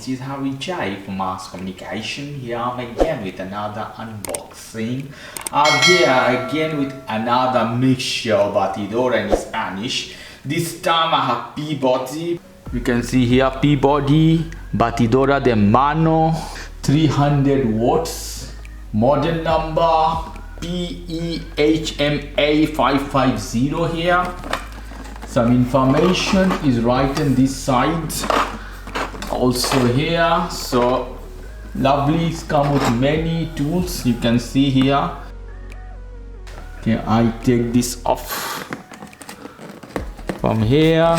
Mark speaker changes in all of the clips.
Speaker 1: this is Harry J from Mass Communication. Here I'm again with another unboxing. Here again with another mixture of Batidora in Spanish. This time I have Peabody. You can see here Peabody Batidora de Mano 300 watts. Model number HM550 here. Some information is right on this side. Also here, so lovely. It's come with many tools. You can see here. Okay, I take this off from here.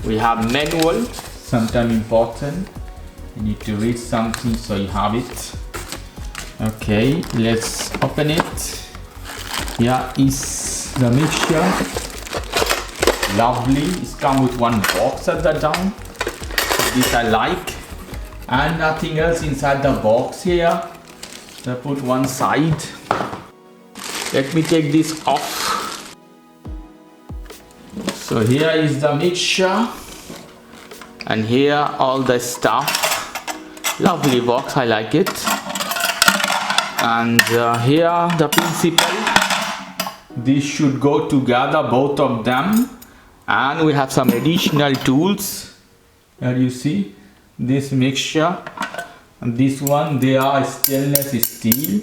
Speaker 1: We have manual, sometimes important. You need to read something, so you have it. Okay, let's open it. Here is the mixture. Lovely. It's come with one box at the down. This I like. And nothing else inside the box here. So I put one side. Let me take this off. So here is the mixture. And here all the stuff. Lovely box, I like it. And here the principle. This should go together, both of them. And we have some additional tools. Here you see this mixture. And this one, they are stainless steel.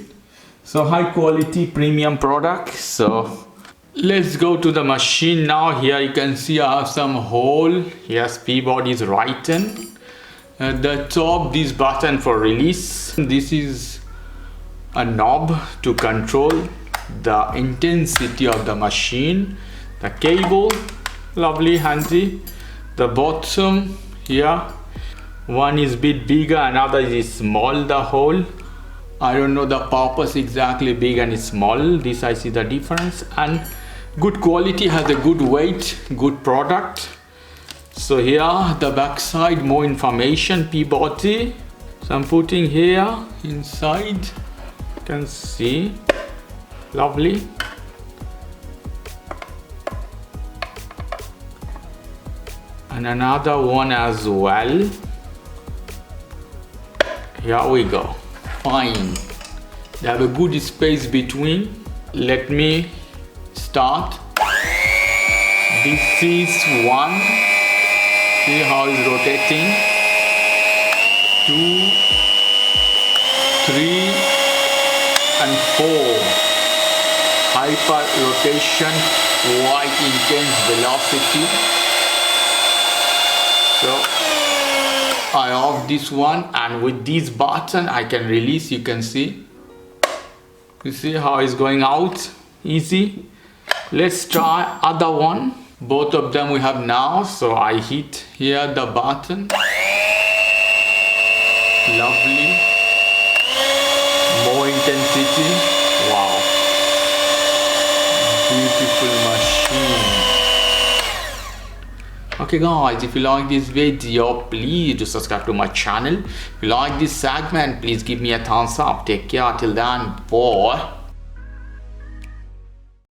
Speaker 1: So high quality premium product. So let's go to the machine now. Here you can see I have some hole. Here's Peabody is written. At the top, this button for release. This is a knob to control the intensity of the machine. The cable, lovely, handy. The bottom here, one is a bit bigger, another is small, the hole. I don't know the purpose exactly, big and small. This I see the difference. And good quality, has a good weight, good product. So here the back side, more information, Peabody. So I'm putting here inside. You can see, lovely. And another one as well. Here we go. Fine. They have a good space between. Let me start. This is one. See how it's rotating. 2, 3, and 4. Hyper rotation, quite intense velocity. So I off this one, and with this button I can release. You can see. You see how it's going out. Easy. Let's try other one. Both of them we have now. So I hit here the button. Lovely. More intensity. Wow. Beautiful machine. Okay guys, if you like this video, please do subscribe to my channel. If you like this segment, please give me a thumbs up. Take care till then. Bye.